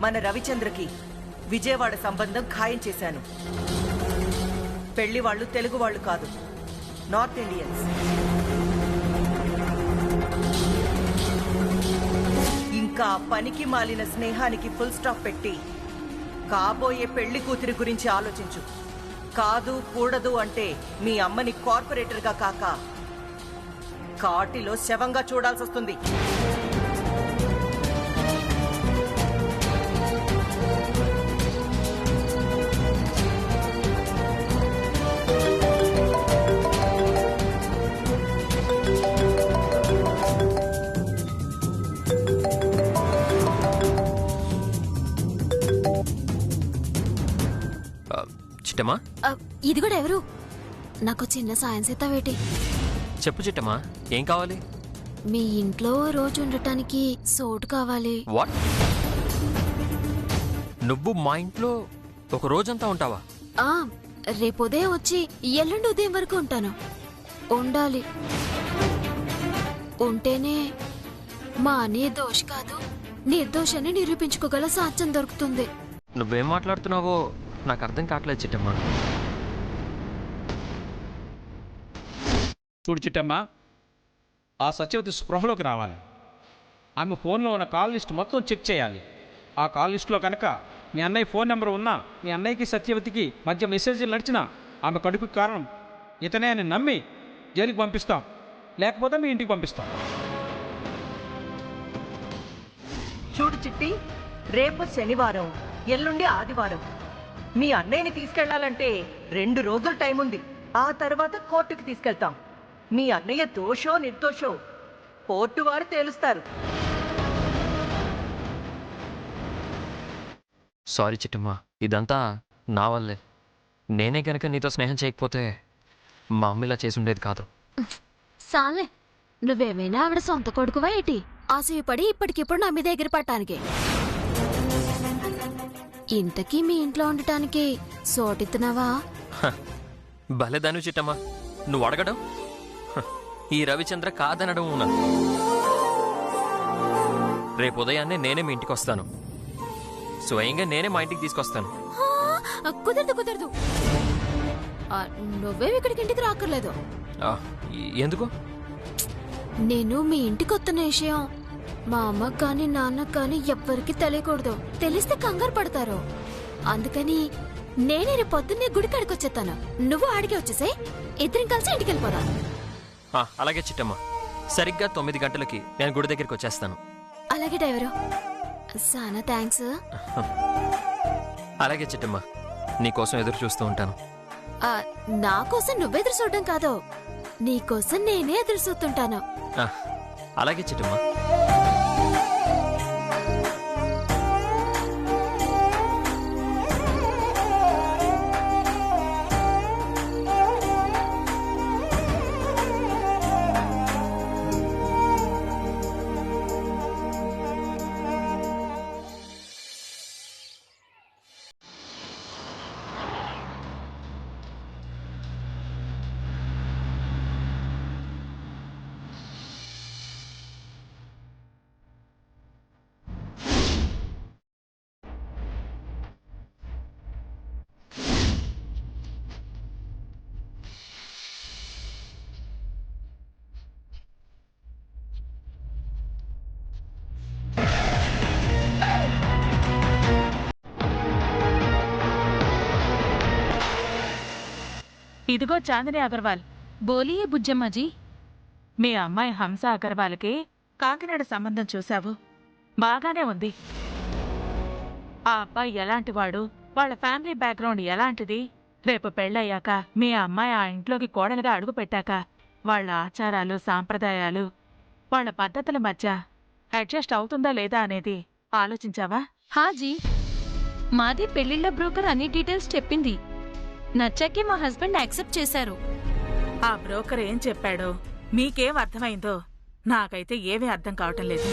మన రవిచంద్రకి విజయవాడ సంబంధం ఖాయం చేశాను. పెళ్లి వాళ్ళు తెలుగు వాళ్ళు కాదు, నార్త్ ఇండియన్స్. ఇంకా పనికి మాలిన స్నేహానికి ఫుల్ స్టాప్ పెట్టి కాబోయే పెళ్లి కూతురి గురించి ఆలోచించు. కాదు కూడదు అంటే మీ అమ్మని కార్పొరేటర్గా కాక కాటిలో శవంగా చూడాల్సి వస్తుంది. చిట్టమ్మా, ఇది కూడా ఎవరు? నాకు చిన్న సాయం చేస్తావేటి? చెప్పు చిట్టమ్మా, ఏం కావాలి? మీ ఇంట్లో రోజు ఉండటానికి సోటు కావాలి. వాట్? నువ్వు మా ఇంట్లో ఒక రోజంతా ఉంటావా? రేపు ఉదయం వచ్చి ఎల్లుండి ఉదయం వరకు ఉంటాను. ఉండాలి. ఉంటేనే మా నిర్దోష్ కాదు నిర్దోషాన్ని నిరూపించుకోగల సాక్ష్యం దొరుకుతుంది. నువ్వేం మాట్లాడుతున్నావో నాకు అర్థం కావట్లేదు చిట్టమ్మా. చూడు చిట్టమ్మా, ఆ సత్యవతి స్పృహలోకి రావాలి. ఆమె ఫోన్లో ఉన్న కాల్ లిస్ట్ మొత్తం చెక్ చేయాలి. ఆ కాల్ లిస్టులో కనుక మీ అన్నయ్య ఫోన్ నెంబర్ ఉన్నా, మీ అన్నయ్యకి సత్యవతికి మధ్య మెసేజ్లు నడిచినా ఆమె కడుపుకి కారణం ఇతనే అని నమ్మి జైలుకి పంపిస్తాం, లేకపోతే మీ ఇంటికి పంపిస్తాం. చూడు చిట్టి, రేపు శనివారం, ఎల్లుండి ఆదివారం. మీ అన్నయ్యని తీసుకెళ్లాలంటే 2 రోజులు టైం ఉంది. ఆ తర్వాత కోర్టుకి తీసుకెళ్తాం. మీ అన్నయ్య దోషో నిర్దోషో కోర్టు వారు తేలుస్తారు. సారీ చిట్టమ్మా, ఇదంతా నా వల్లే. నేనే కనుక నీతో స్నేహం చేయకపోతే మా అమ్మ ఇలా చేసి ఉండేది కాదు. సాలే, నువ్వేమైనా ఆవిడ సొంత కొడుకువా ఏంటి? ఆశయపడి ఇప్పటికిప్పుడు నా మీద ఎగిరిపట్టానికి. ఇంతకీ మీ ఇంట్లో ఉండటానికి సోటిస్తున్నావా? భలేదాను చిట్టమ్మా, నువ్వు అడగడం, ఈ రవిచంద్ర కాదనడం ఉన్నా. రేపు ఉదయాన్నే నేనే మీ ఇంటికి వస్తాను. స్వయంగా నేనే మా ఇంటికి తీసుకొస్తాను. కుదరదు కుదరదు, నువ్వే ఇక్కడికి ఇంటికి రాక్కర్లేదు. ఎందుకు? నేను మీ ఇంటికి వస్తున్న విషయం మా అమ్మకు కానీ నాన్నకు కానీ ఎవ్వరికి తెలియకూడదు. తెలిస్తే కంగారు పడతారు. అందుకని నేనే రేపు పొద్దున్నే గుడి కాడికి వచ్చేస్తాను. నువ్వు ఆడికి వచ్చేసాయి, ఇద్దరం కలిసి ఇంటికి వెళ్ళిపోదాం. అలాగే చిట్టమ్మా, సరిగ్గా 9 గంటలకి నేను గుడి దగ్గరికి వచ్చేస్తాను. అలాగే డ్రైవరు, చాలా థ్యాంక్స్. అలాగే చిట్టమ్మా, నీకోసం ఎదురు చూస్తూ ఉంటాను. నా కోసం నువ్వెదురు చూడడం కాదు, నీకోసం నేనే ఎదురు చూస్తుంటాను. అలాగే చిట్టమ్మా. ఇదిగో చాందిని అగర్వాల్. బోలియే బుజ్జమ్మాజీ. మీ అమ్మాయి హంస అగర్వాల్కి కాకినాడ సంబంధం చూశావు. బాగానే ఉంది. ఆ అబ్బాయి ఎలాంటివాడు, వాళ్ళ ఫ్యామిలీ బ్యాక్గ్రౌండ్ ఎలాంటిది, రేపు పెళ్ళయ్యాక మీ అమ్మాయి ఆ ఇంట్లోకి కోడలుగా అడుగు పెట్టాక వాళ్ళ ఆచారాలు సాంప్రదాయాలు వాళ్ళ పద్ధతుల మధ్య అడ్జస్ట్ అవుతుందా లేదా అనేది ఆలోచించావా? హాజీ, మాది పెళ్లిళ్ళ బ్రోకర్ అన్ని డీటెయిల్స్ చెప్పింది. నచ్చాకే మా హస్బెండ్ యాక్సెప్ట్ చేశారు. ఆ బ్రోకర్ ఏం చెప్పాడో మీకేం అర్థమైందో నాకైతే ఏమీ అర్థం కావటం లేదు.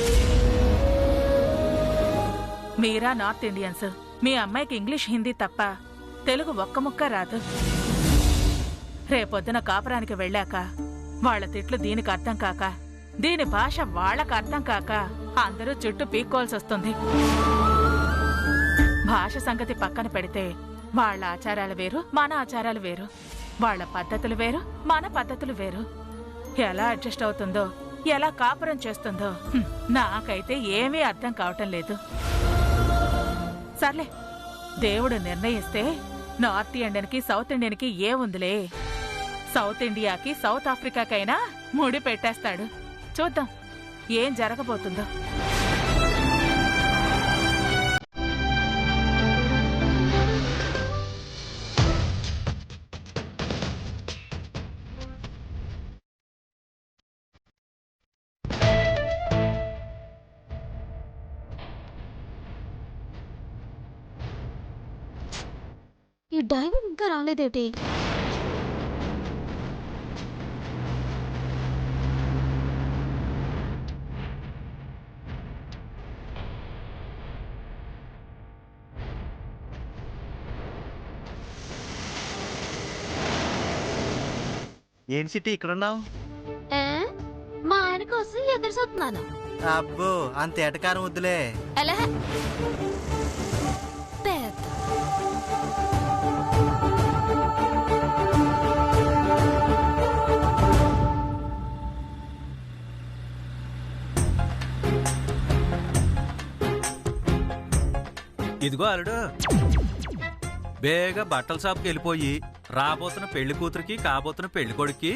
మీరా నార్త్ ఇండియన్స్, మీ అమ్మాయికి ఇంగ్లీష్ హిందీ తప్ప తెలుగు ఒక్క ముక్క రాదు. రేపొద్దున కాపురానికి వెళ్ళాక వాళ్ల తిట్లు దీనికి అర్థం కాక, దీని భాష వాళ్లకు అర్థం కాక అందరూ చుట్టూ పీక్కోవాల్సి వస్తుంది. భాష సంగతి పక్కన పెడితే వాళ్ళ ఆచారాలు వేరు, మన ఆచారాలు వేరు. వాళ్ళ పద్ధతులు వేరు, మన పద్ధతులు వేరు. ఎలా అడ్జస్ట్ అవుతుందో, ఎలా కాపురం చేస్తుందో నాకైతే ఏమీ అర్థం కావటం లేదు. సర్లే, దేవుడు నిర్ణయిస్తే నార్త్ ఇండియన్కి సౌత్ ఇండియన్కి ఏముందిలే. సౌత్ ఇండియాకి సౌత్ ఆఫ్రికాకైనా ముడి పెట్టేస్తాడు. చూద్దాం ఏం జరగబోతుందో. ఈ డ్రైవర్ ఇంకా రాలేదేటి? ఏంటి సిటీ ఇక్కడున్నావు? మా ఆయన కోసం ఎదురు చూస్తున్నాను. అబ్బో అంత ఎటకారం వద్దులే. ఎలా పెద్ద ఇదిగో అల్లుడు, బేగా బట్టల షాప్కి వెళ్ళిపోయి రాబోతున్న పెళ్లి కూతురికి కాబోతున్న పెళ్లి కొడుక్కి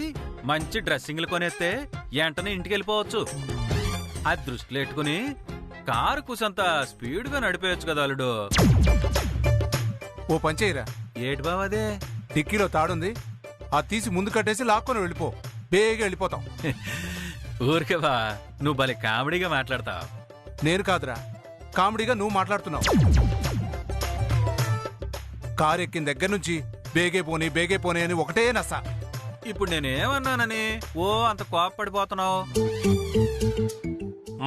మంచి డ్రెస్సింగ్లు కొనేస్తే వెంటనే ఇంటికి వెళ్ళిపోవచ్చు. అది దృష్టిలో పెట్టుకుని కారు కూసంత స్పీడ్గా నడిపేయచ్చు కదా అల్లుడు. ఓ పంచేయరా, ఏటి బావ అదే? డిక్కీలో తాడుంది, అది తీసి ముందు కట్టేసి లాక్కొని వెళ్ళిపో, బేగా వెళ్ళిపోతాం. ఊరికే బా, నువ్వు భలే కామెడీగా మాట్లాడతావు. నేను కాదురా, కామెడీగా నువ్వు మాట్లాడుతున్నావు. కారు ఎక్కిన దగ్గర నుంచి బేగే పోనీ అని ఒకటే నస. ఇప్పుడు నేనేమన్నానని ఓ అంత కోపపడిపోతున్నావు?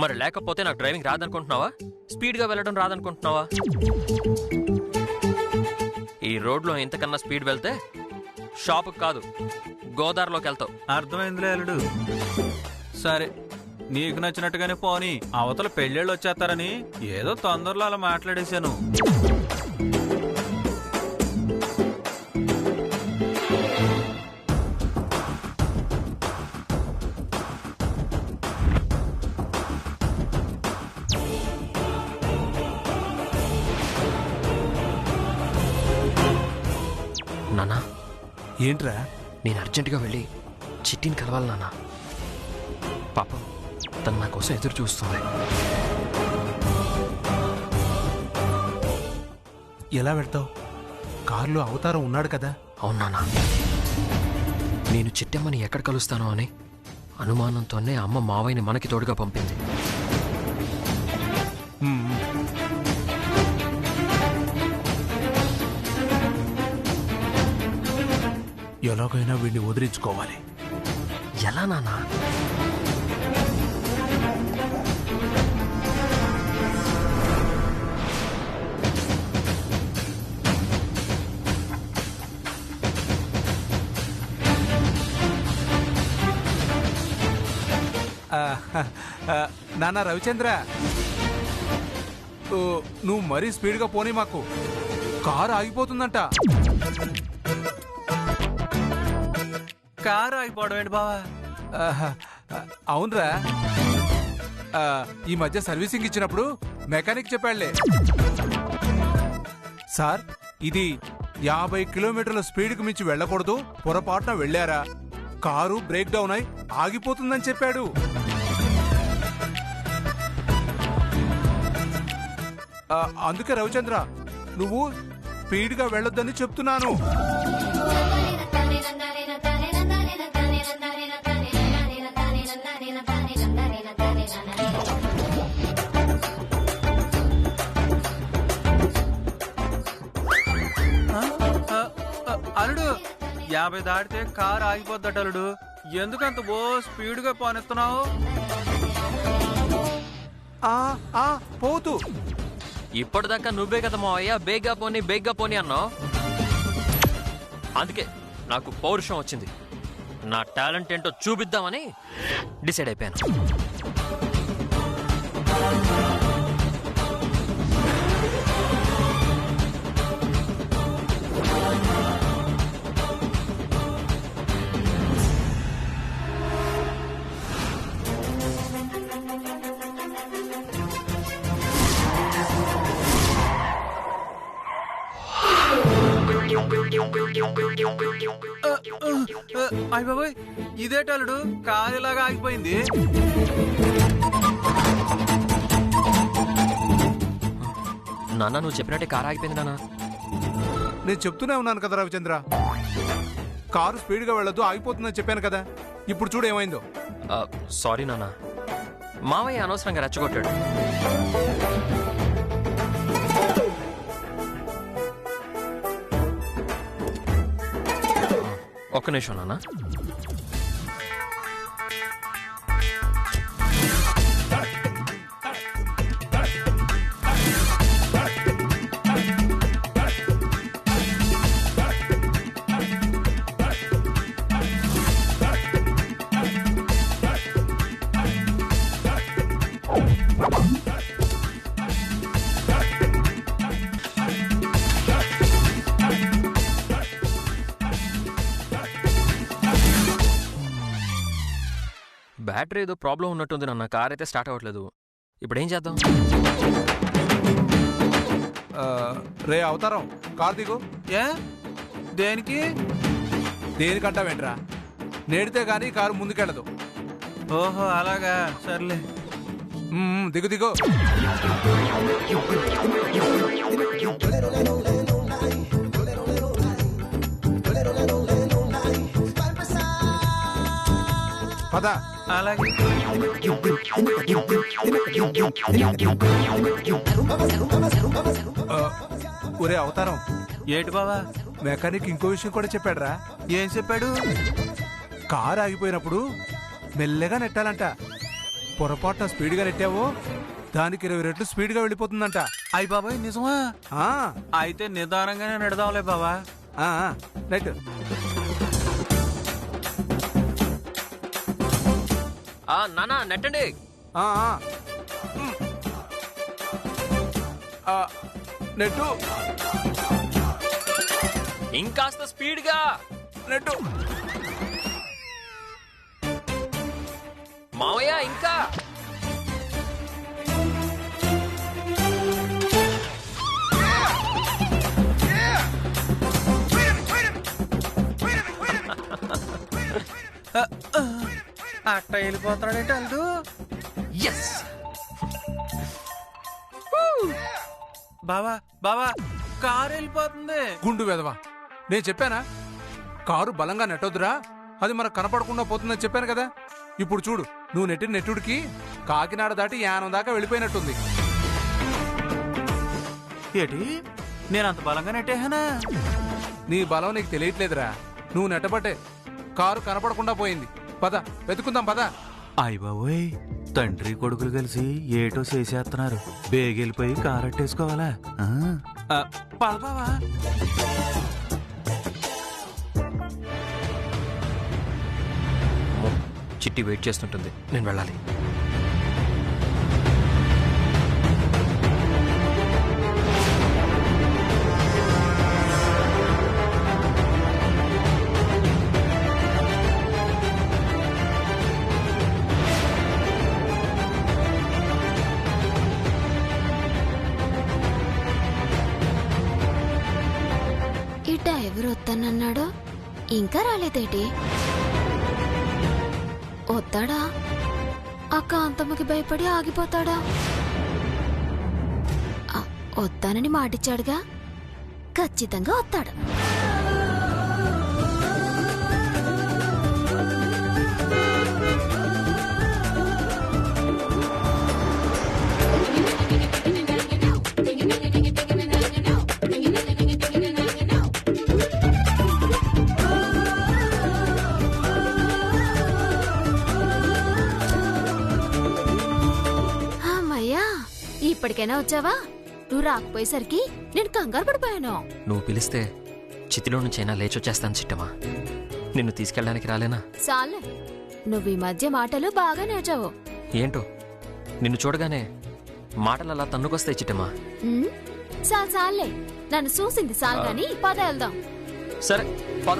మరి లేకపోతే నాకు డ్రైవింగ్ రాదనుకుంటున్నావా? స్పీడ్గా వెళ్ళడం రాదనుకుంటున్నావా? ఈ రోడ్లో ఇంతకన్నా స్పీడ్ వెళ్తే షాపుకి కాదు గోదావరిలోకి వెళ్తావు. అర్థమైందిలే అల్లుడు. సరే, నీకు నచ్చినట్టుగానే పోనీ. అవతల పెళ్ళిళ్ళు వచ్చేస్తారని ఏదో తొందరలో అలా మాట్లాడేశాను. నానా, ఏంట్రా? నేను అర్జెంటుగా వెళ్ళి చిట్టిని కలవాలి నాన్న. పాపం తను నా కోసం ఎదురు చూస్తుంది. ఎలా వెళ్తావు? కారులో అవతారం ఉన్నాడు కదా. అవును నాన్న, నేను చిట్టమ్మని ఎక్కడ కలుస్తానో అని అనుమానంతోనే అమ్మ మావయ్యని మనకి తోడుగా పంపింది. ఎలాగైనా వీడిని వదిలించుకోవాలి. ఎలా నాన్నా? నాన్న రవిచంద్ర, నువ్వు మరీ స్పీడ్గా పోనీ, మాకు కారు ఆగిపోతుందంట. కారు ఆగిపోవడం ఏంటి బావా? అవునరా, ఈ మధ్య సర్వీసింగ్ ఇచ్చినప్పుడు మెకానిక్ చెప్పాళ్లే. సార్, ఇది 50 కిలోమీటర్ల స్పీడ్కి మించి వెళ్ళకూడదు, పొరపాటున వెళ్ళారా కారు బ్రేక్ డౌన్ అయి ఆగిపోతుందని చెప్పాడు. అందుకే రవిచంద్ర, నువ్వు స్పీడ్గా వెళ్ళొద్దని చెప్తున్నాను. అల్లుడు, 50 దాటితే కారు ఆగిపోద్దట అల్లుడు. ఎందుకంత ఓ స్పీడ్గా పోనిస్తున్నావు? పోతూ ఇప్పటిదాకా నువ్వే కదా మావయ్య బేగ్గా పోనీ అన్నావు. అందుకే నాకు పౌరుషం వచ్చింది. నా టాలెంట్ ఏంటో చూపిద్దామని డిసైడ్ అయిపోయాను. అయ్య బాబోయ్, ఇదేటలుడు కారు ఇలాగా ఆగిపోయింది. నాన్న నువ్వు చెప్పినట్టే కారు ఆగిపోయింది నాన్న. నేను చెప్తూనే ఉన్నాను కదా రవిచంద్ర, కారు స్పీడ్గా వెళ్ళొద్దు ఆగిపోతుందని చెప్పాను కదా. ఇప్పుడు చూడు ఏమైందో. సారీ నాన్న, మావయ్య అనవసరంగా రెచ్చగొట్టాడు. ఒక్క నిమిషం నాన్న. బ్యాటరీ ఏదో ప్రాబ్లం ఉన్నట్టుంది నాన్న, కార్ అయితే స్టార్ట్ అవ్వట్లేదు. ఇప్పుడు ఏం చేద్దాం? రే అవతారం, కారు దిగు. ఏ దేనికి? దేనికంటావేంట్రా, నేడితే గానీ కారు ముందుకెళ్ళదు. ఓహో అలాగా, సర్లే. దిగు దిగు. పద. అలాగే. ఒరే అవతారం, ఏటి బావా? మెకానిక్ ఇంకో విషయం కూడా చెప్పాడురా. ఏం చెప్పాడు? కారు ఆగిపోయినప్పుడు మెల్లగా నెట్టాలంట. పొరపాటున స్పీడ్గా నెట్టావో దానికి 20 రెట్లు స్పీడ్గా వెళ్ళిపోతుందంట. అయ్య బాబాయ్ నిజమా? అయితే నిదానంగానే నడదాంలే బావా. నెట్. నాన్న నెట్టండి. నెట్టు ఇంకాస్త స్పీడ్గా నెట్టు. మావయ్య ఇంకా. అట్ట వెళ్ళిపోతాడేంటి అల్లు? ఎస్ బావా బావా, కారు వెళ్ళిపోతుంది. గుండు వెదవా, నేను చెప్పానా కారు బలంగా నెట్టొద్దురా, అది మనకు కనపడకుండా పోతుందని చెప్పాను కదా. ఇప్పుడు చూడు, నువ్వు నెట్టిన నెట్టుడికి కాకినాడ దాటి యానం దాకా వెళ్ళిపోయినట్టుంది. ఏటి నేనంత బలంగా నెట్టేహానా? నీ బలం నీకు తెలియట్లేదురా, నువ్వు నెట్టబట్టే కారు కనపడకుండా పోయింది. పద వెతుకుందాం పద. అయ్య బాబోయ్, తండ్రి కొడుకులు కలిసి ఏటో చేసేస్తున్నారు. బేగెళ్ళిపోయి కారు అట్టేసుకోవాలా? పద బావా. చిట్టి వెయిట్ చేస్తుంటుంది, నేను వెళ్ళాలి. ఈ డ్రైవర్ వస్తానన్నాడు, ఇంకా రాలేదేటి? వస్తాడా? ఆ కాంతమ్మకి భయపడి ఆగిపోతాడా? వస్తానని మాటిచ్చాడుగా, ఖచ్చితంగా వస్తాడు. ఇప్పటికైనా వచ్చావా? నువ్వు రాకపోయేసరికి నేను కంగారు పడిపోయాను. నువ్వు పిలిస్తే చితిలో నుంచైనా లేచొచ్చేస్తాను చిట్టమా. నిన్ను తీసుకెళ్ళడానికి రాలేనా? చాలే, నువ్వు ఈ మధ్య మాటలు బాగా నేర్చావు. ఏంటో నిన్ను చూడగానే మాటలు అలా తన్నుకొస్తాయి చిట్టమా. చాలే, నన్ను చూసింది చాలు గాని పద వెళ్దాం. సరే పద.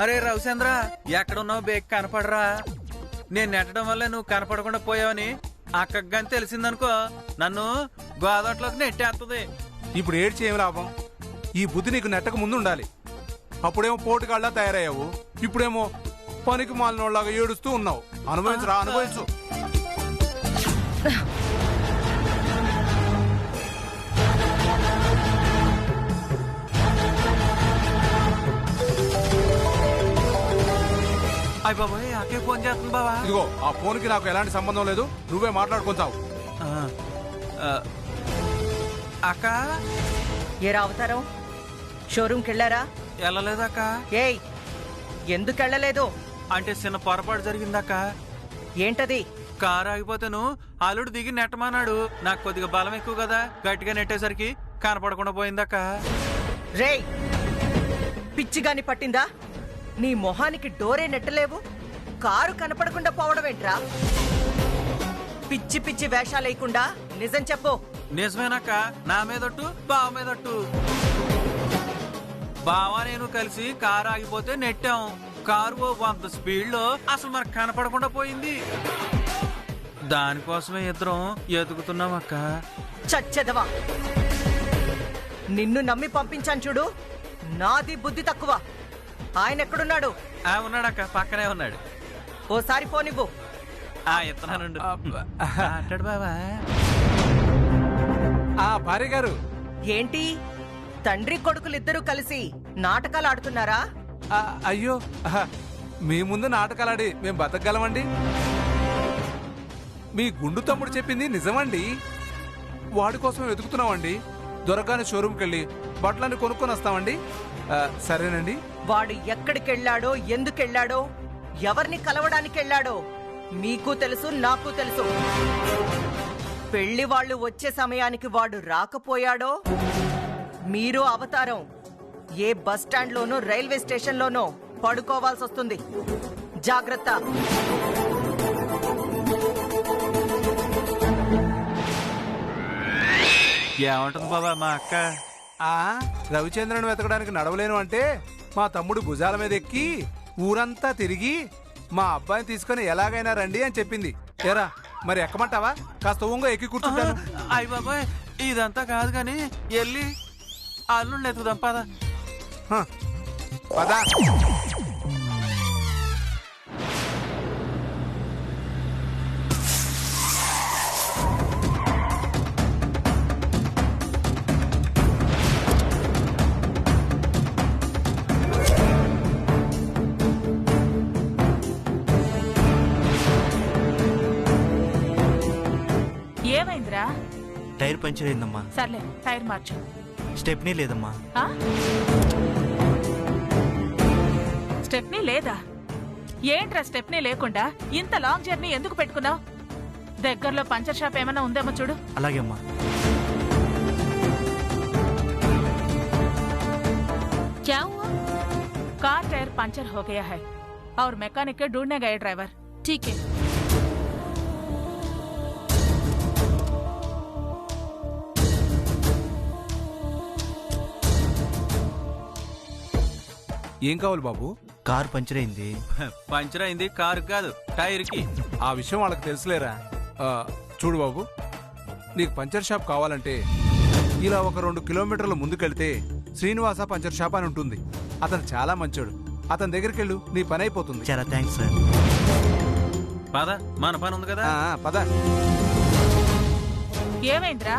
అరే రవిచంద్ర, ఎక్కడున్నావు? బేక్ కనపడరా? నేను నెట్టడం వల్ల నువ్వు కనపడకుండా పోయావని అక్కకి గాని తెలిసిందనుకో, నన్ను గోదావరిలోకి నెట్టేస్తుంది. ఇప్పుడు ఏడ్చి ఏం లాభం? ఈ బుద్ధి నీకు నెట్టక ముందు ఉండాలి. అప్పుడేమో పోటుగాళ్ళ తయారయ్యావు, ఇప్పుడేమో పనికి మాలినోళ్ళగా ఏడుస్తూ ఉన్నావు. అనుభవించరా, అనుభవించు. అయ్య బాబాయ్, అకే ఫోన్ చేస్తుంది బావా. ఇదిగో ఆ ఫోన్ కి నాకు ఎలాంటి సంబంధం లేదు, నువ్వే మాట్లాడుకుంటావు. అక్క ఏరా అవతారం, షోరూమ్కి వెళ్ళారా? వెళ్ళలేదక్క. ఏయ్, ఎందుకు వెళ్ళలేదు? అంటే చిన్న పొరపాటు జరిగిందక్క. ఏంటది? కారు ఆగిపోతేను అల్లుడు దిగి నెట్టమన్నాడు. నాకు కొద్దిగా బలం ఎక్కువ కదా, గట్టిగా నెట్టేసరికి కనపడకుండా పోయిందక్క. రేయ్, పిచ్చిగాని పట్టిందా? నీ మొహానికి డోరే నెట్టలేవు, కారు కనపడకుండా పోవడం ఏంట్రా? పిచ్చి పిచ్చి వేషాలేయకుండా నిజం చెప్పు. నిజమేనక్క, నా మీదొట్టు, బావ మీదొట్టు. బావ నేను కలిసి కారు ఆగిపోతే నెట్టాం. కారు ఓ 100 స్పీడ్ లో అసలు మనకు కనపడకుండా పోయింది. దానికోసమే ఇద్దరం ఎదుగుతున్నాం అక్క. చచ్చెదవా, నిన్ను నమ్మి పంపించాను చూడు, నాది బుద్ధి తక్కువ. ఆయన ఎక్కడున్నాడు? ఉన్నాడక్క, పక్కనే ఉన్నాడు. ఓసారి పోనివ్వు. ఇస్తున్నాను అంటాడు బావా. భార్య గారు, ఏంటి తండ్రి కొడుకులిద్దరూ కలిసి నాటకాలు ఆడుతున్నారా? అయ్యో, మీ ముందు నాటకాలాడి మేం బతకగలమండి? మీ గుండు తమ్ముడు చెప్పింది నిజమండి. వాడి కోసం వెతుకుతున్నామండి. దొరకాని షోరూమ్కి వెళ్ళి బట్టలన్నీ కొనుక్కొని వస్తామండి. సరేనండి. వాడు ఎక్కడికెళ్ళాడో, ఎందుకెళ్ళాడో, ఎవరిని కలవడానికి వెళ్ళాడో మీకు తెలుసు, నాకు తెలుసు. పెళ్లి వాళ్ళు వచ్చే సమయానికి వాడు రాకపోయాడో, మీరు అవతారం ఏ బస్ స్టాండ్ లోనో రైల్వే స్టేషన్ లోనో పడుకోవాల్సి వస్తుంది. జాగ్రత్త. ఏమంటుంది బాబా మా అక్క? రవిచంద్రన్ వెతకడానికి నడవలేను అంటే మా తమ్ముడు భుజాల మీద ఎక్కి ఊరంతా తిరిగి మా అబ్బాయిని తీసుకుని ఎలాగైనా రండి అని చెప్పింది. ఏరా, మరి ఎక్కమంటావా? కాస్త ఊంగా ఎక్కి కూర్చుంటాను. అయ్య బాబాయ్, ఇదంతా కాదు కానీ వెళ్ళి అల్లుండి ఎత్తుదాం పద. పదా. ఏమైందిరా? టైర్ పంచర్ అయిందమ్మా. సర్లే, టైర్ మార్చు. స్టెప్నీ లేదమ్మా. స్టెప్నీ లేదా? ఏంట్రా స్టెప్నీ లేకుండా ఇంత లాంగ్ జర్నీ ఎందుకు పెట్టుకున్నావు? దగ్గరలో పంచర్ షాప్ ఏమైనా ఉందేమో చూడు. అలాగే అమ్మా. क्या हुआ? कार टायर पंचर हो गया है और मैकेनिक के ढूंढने गए ड्राइवर. ठीक है. ఏం కావాలి బాబు? కారు పంచర్ అయింది. పంచర్ అయింది కారు కాదు, టైర్ కి. ఆ విషయం వాళ్ళకి తెలుసులేరా. చూడు బాబు, నీకు పంచర్ షాప్ కావాలంటే ఇలా ఒక 2 కిలోమీటర్ల ముందుకెళ్తే శ్రీనివాస పంచర్ షాప్ అని ఉంటుంది. అతను చాలా మంచోడు. అతని దగ్గరికి వెళ్ళు, నీ పని అయిపోతుంది. చాలా థ్యాంక్స్ సార్. పద, మన పని ఉంది కదా. పద. ఏమైందిరా?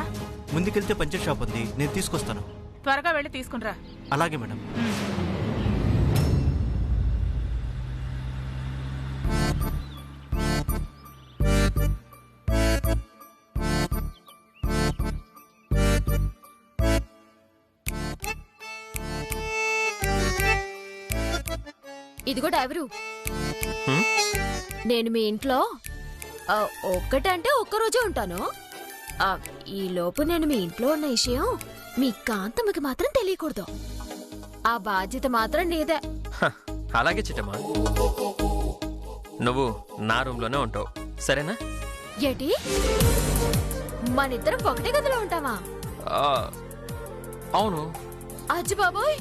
ముందుకెళ్తే పంచర్ షాప్ ఉంది, నేను తీసుకొస్తాను. త్వరగా వెళ్ళి తీసుకునిరా. అలాగే మేడం. ఇదిగో డ్రైవరు, నేను మీ ఇంట్లో ఒక్కటంటే ఒక్కరోజే ఉంటాను. ఈ లోపు నేను మీ ఇంట్లో ఉన్న విషయం మీ కాంతమ్మకి మాత్రం తెలియకూడదు. ఆ బాధ్యత మాత్రం నీదే. అలాగే చిట్టమ్మా, నువ్వు నా రూమ్లోనే ఉంటావు, సరేనా? ఏటి, మనిద్దరం ఒకటే గదిలో ఉంటావా? అవును. అజ్జి బాబోయ్,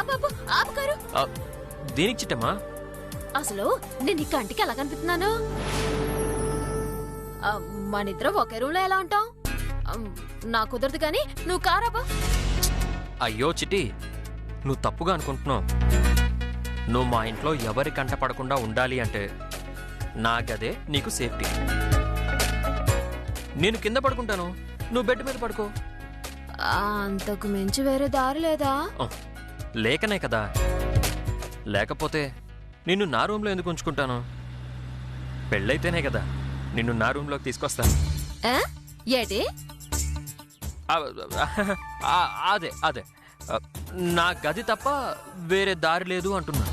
బాబు ఆపుకారు. దేనికి చిట్టమ్మా? అసలు నేను ఈ కంటికి ఎలా కనిపిస్తున్నాను? మనిద్దరం ఒకే రూమ్ లో ఎలా ఉంటాం? నా కుదరదు కానీ నువ్వు కారాబా. అయ్యో చిట్టి, నువ్వు తప్పుగా అనుకుంటున్నావు. నువ్వు మా ఇంట్లో ఎవరి కంట పడకుండా ఉండాలి అంటే నా గదే నీకు సేఫ్టీ. నేను కింద పడుకుంటాను, నువ్వు బెడ్ మీద పడుకో. అంతకు మించి వేరే దారి లేదా? లేకనే కదా. లేకపోతే నిన్ను నా రూమ్లో ఎందుకు ఉంచుకుంటాను? పెళ్ళైతేనే కదా నిన్ను నా రూమ్లోకి తీసుకొస్తాను. ఏటి? అదే అదే, నా గది తప్ప వేరే దారి లేదు అంటున్నా.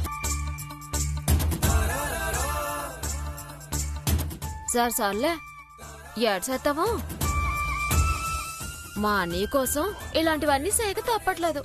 సర్లే, ఏడ్చేస్తావా? మా నీ కోసం ఇలాంటివన్నీ సేక తప్పట్లేదు.